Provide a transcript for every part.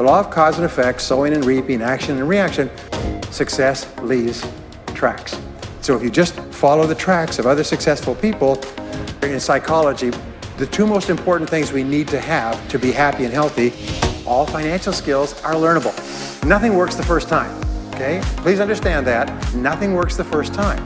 law of cause and effect, sowing and reaping, action and reaction, success leaves tracks. So if you just follow the tracks of other successful people, in psychology, the two most important things we need to have to be happy and healthy, all financial skills are learnable. Nothing works the first time, okay? Please understand that. Nothing works the first time.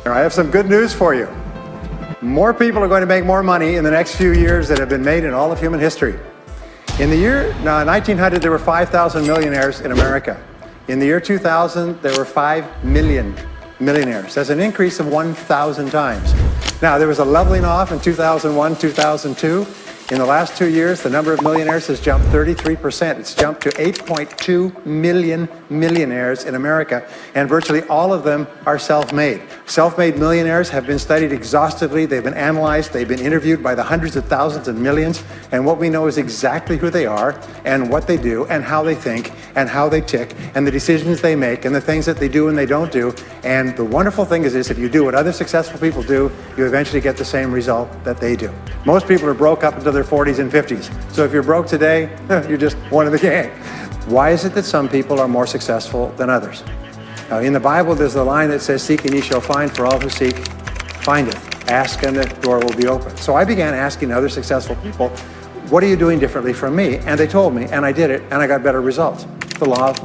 I have some good news for you. More people are going to make more money in the next few years than have been made in all of human history. In the year 1900, there were 5,000 millionaires in America. In the year 2000, there were 5 million millionaires. That's an increase of 1,000 times. Now, there was a leveling off in 2001, 2002. In the last 2 years, the number of millionaires has jumped 33%. It's jumped to 8.2 million millionaires in America, and virtually all of them are self-made. Self-made millionaires have been studied exhaustively. They've been analyzed. They've been interviewed by the hundreds of thousands and millions, and what we know is exactly who they are and what they do and how they think and how they tick and the decisions they make and the things that they do and they don't do. And the wonderful thing is this: if you do what other successful people do, you eventually get the same result that they do. Most people are broke up until their 40s and 50s. So if you're broke today, you're just one of the gang. Why is it that some people are more successful than others? Now, in the Bible, there's a line that says, "Seek and ye shall find, for all who seek, findeth. Ask and the door will be open." So I began asking other successful people, what are you doing differently from me? And they told me, and I did it, and I got better results. The law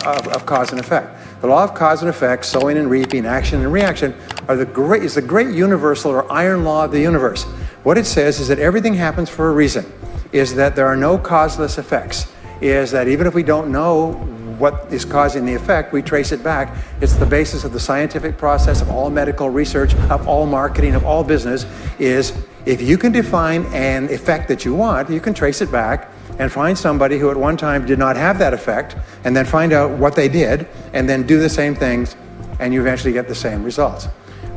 of cause and effect. The law of cause and effect, sowing and reaping, action and reaction, is the great universal or iron law of the universe. What it says is that everything happens for a reason, is that there are no causeless effects, is that even if we don't know what is causing the effect, we trace it back. It's the basis of the scientific process, of all medical research, of all marketing, of all business, is if you can define an effect that you want, you can trace it back and find somebody who at one time did not have that effect, and then find out what they did, and then do the same things, and you eventually get the same results.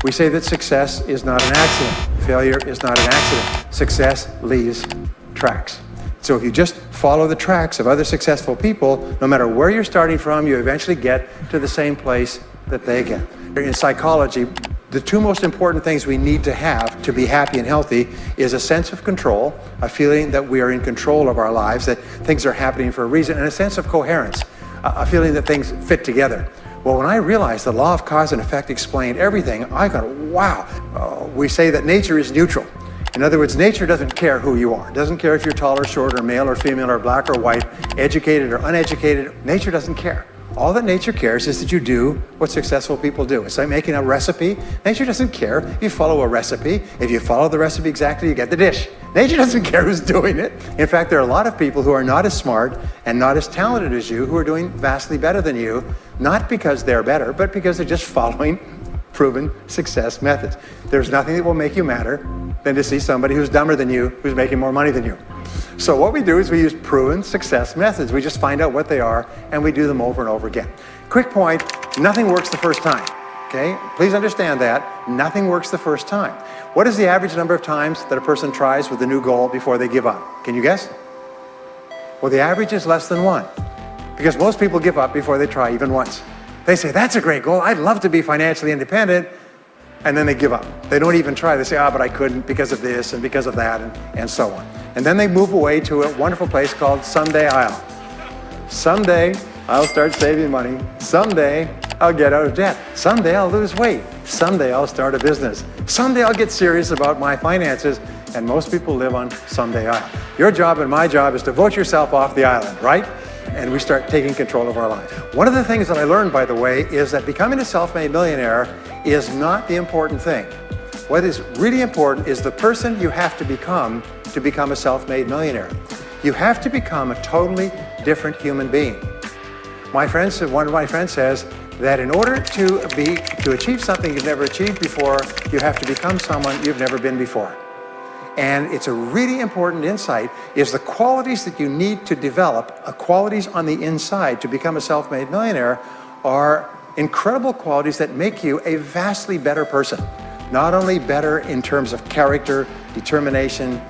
We say that success is not an accident. Failure is not an accident. Success leaves tracks. So if you just follow the tracks of other successful people, no matter where you're starting from, you eventually get to the same place that they get. In psychology, the two most important things we need to have to be happy and healthy is a sense of control, a feeling that we are in control of our lives, that things are happening for a reason, and a sense of coherence, a feeling that things fit together. Well, when I realized the law of cause and effect explained everything, I thought, wow. We say that nature is neutral. In other words, nature doesn't care who you are. It doesn't care if you're tall or short or male or female or black or white, educated or uneducated. Nature doesn't care. All that nature cares is that you do what successful people do. It's like making a recipe. Nature doesn't care if you follow a recipe. If you follow the recipe exactly, you get the dish. Nature doesn't care who's doing it. In fact, there are a lot of people who are not as smart and not as talented as you who are doing vastly better than you, not because they're better, but because they're just following proven success methods. There's nothing that will make you madder than to see somebody who's dumber than you, who's making more money than you. So what we do is we use proven success methods. We just find out what they are and we do them over and over again. Quick point, nothing works the first time, okay? Please understand that. Nothing works the first time. What is the average number of times that a person tries with a new goal before they give up? Can you guess? Well, the average is less than 1, because most people give up before they try even once. They say, that's a great goal. I'd love to be financially independent. And then they give up. They don't even try. They say, but I couldn't because of this and because of that and so on. And then they move away to a wonderful place called someday I'll. Someday I'll start saving money. Someday I'll get out of debt. Someday I'll lose weight. Someday I'll start a business. Someday I'll get serious about my finances. And most people live on someday I'll. Your job and my job is to vote yourself off the island, right? And we start taking control of our lives. One of the things that I learned, by the way, is that becoming a self-made millionaire is not the important thing. What is really important is the person you have to become a self-made millionaire. You have to become a totally different human being. One of my friends says that in order to achieve something you've never achieved before, you have to become someone you've never been before. And it's a really important insight, is the qualities that you need to develop, qualities on the inside to become a self-made millionaire, are incredible qualities that make you a vastly better person. Not only better in terms of character, determination,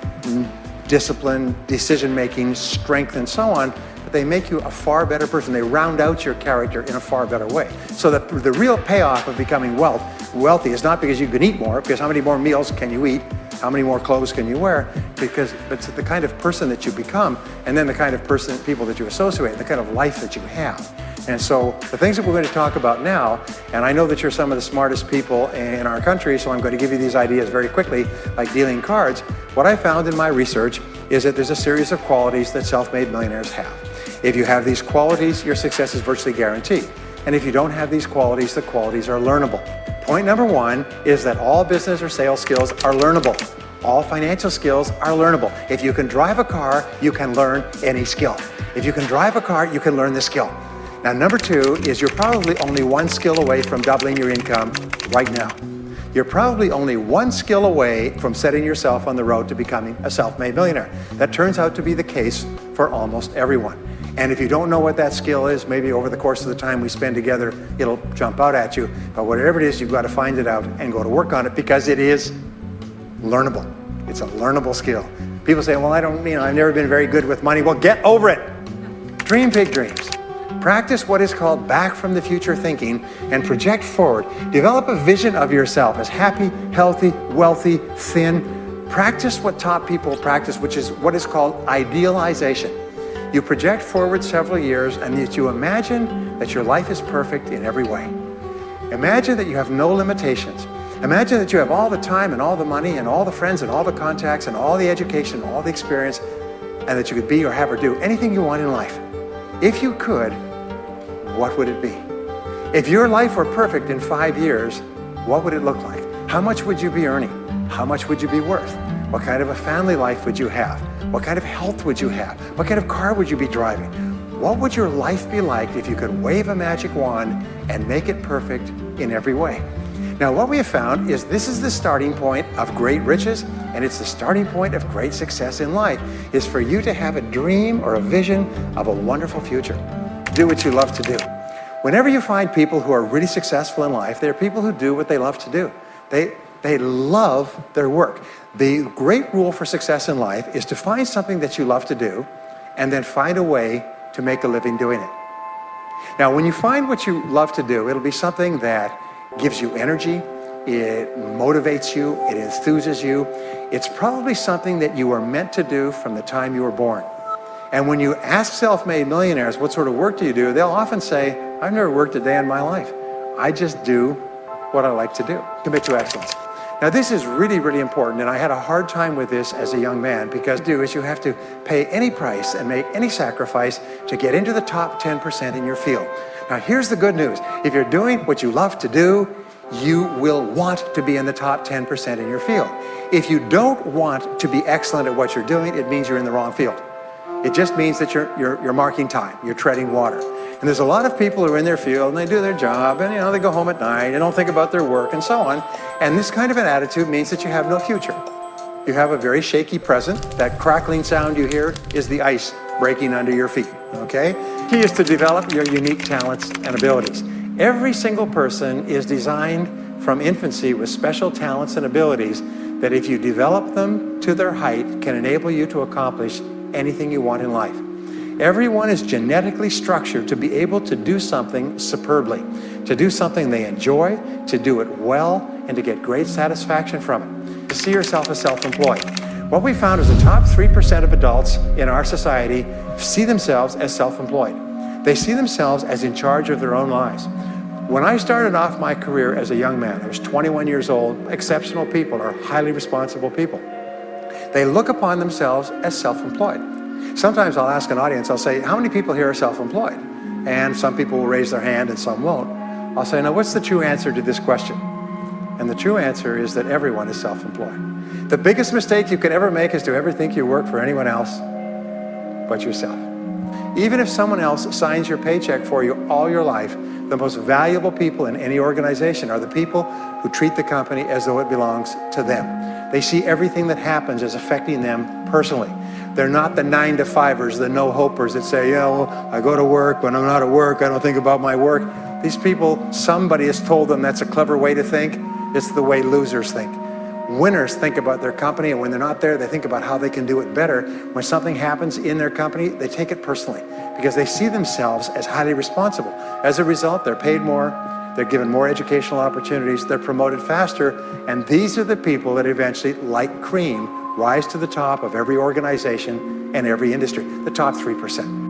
discipline, decision-making, strength, and so on, but they make you a far better person. They round out your character in a far better way. So the real payoff of becoming wealth wealthy is not because you can eat more, because how many more meals can you eat? How many more clothes can you wear? Because it's the kind of person that you become, and then the kind of people that you associate, the kind of life that you have. And so the things that we're going to talk about now, and I know that you're some of the smartest people in our country, so I'm going to give you these ideas very quickly, like dealing cards. What I found in my research is that there's a series of qualities that self-made millionaires have. If you have these qualities, your success is virtually guaranteed. And if you don't have these qualities, the qualities are learnable. Point number one is that all business or sales skills are learnable. All financial skills are learnable. If you can drive a car, you can learn any skill. If you can drive a car, you can learn the skill. Now, number two is you're probably only one skill away from doubling your income right now. You're probably only one skill away from setting yourself on the road to becoming a self-made millionaire. That turns out to be the case for almost everyone. And if you don't know what that skill is, maybe over the course of the time we spend together, it'll jump out at you. But whatever it is, you've got to find it out and go to work on it, because it is learnable. It's a learnable skill. People say, well, I've never been very good with money. Well, get over it. Dream big dreams. Practice what is called back from the future thinking and project forward. Develop a vision of yourself as happy, healthy, wealthy, thin. Practice what top people practice, which is what is called idealization. You project forward several years and that you imagine that your life is perfect in every way. Imagine that you have no limitations. Imagine that you have all the time and all the money and all the friends and all the contacts and all the education and all the experience, and that you could be or have or do anything you want in life. If you could, what would it be? If your life were perfect in 5 years, what would it look like? How much would you be earning? How much would you be worth? What kind of a family life would you have? What kind of health would you have? What kind of car would you be driving? What would your life be like if you could wave a magic wand and make it perfect in every way? Now, what we have found is this is the starting point of great riches, and it's the starting point of great success in life, is for you to have a dream or a vision of a wonderful future. Do what you love to do. Whenever you find people who are really successful in life, they're people who do what they love to do. They love their work. The great rule for success in life is to find something that you love to do and then find a way to make a living doing it. Now, when you find what you love to do, it'll be something that gives you energy, it motivates you, it enthuses you. It's probably something that you were meant to do from the time you were born. And when you ask self-made millionaires, what sort of work do you do? They'll often say, I've never worked a day in my life. I just do what I like to do. Commit to excellence. Now, this is really, really important, and I had a hard time with this as a young man, because you have to pay any price and make any sacrifice to get into the top 10% in your field. Now, here's the good news. If you're doing what you love to do, you will want to be in the top 10% in your field. If you don't want to be excellent at what you're doing, it means you're in the wrong field. It just means that you're marking time, you're treading water. And there's a lot of people who are in their field and they do their job and they go home at night, they don't think about their work and so on. And this kind of an attitude means that you have no future. You have a very shaky present. That crackling sound you hear is the ice breaking under your feet, okay? Key is to develop your unique talents and abilities. Every single person is designed from infancy with special talents and abilities that if you develop them to their height can enable you to accomplish anything you want in life. Everyone is genetically structured to be able to do something superbly, to do something they enjoy, to do it well, and to get great satisfaction from it. To see yourself as self-employed. What we found is the top 3% of adults in our society see themselves as self-employed. They see themselves as in charge of their own lives. When I started off my career as a young man, I was 21 years old. Exceptional people are highly responsible people. They look upon themselves as self-employed. Sometimes I'll ask an audience, I'll say, how many people here are self-employed? And some people will raise their hand and some won't. I'll say, now what's the true answer to this question? And the true answer is that everyone is self-employed. The biggest mistake you could ever make is to ever think you work for anyone else but yourself. Even if someone else signs your paycheck for you all your life, the most valuable people in any organization are the people who treat the company as though it belongs to them. They see everything that happens as affecting them personally. They're not the 9-to-5ers, the no-hopers that say, I go to work, when I'm not at work, I don't think about my work. These people, somebody has told them that's a clever way to think. It's the way losers think. Winners think about their company, and when they're not there, they think about how they can do it better. When something happens in their company, they take it personally because they see themselves as highly responsible. As a result, they're paid more, they're given more educational opportunities, they're promoted faster, and these are the people that eventually, like cream, rise to the top of every organization and every industry, the top 3%.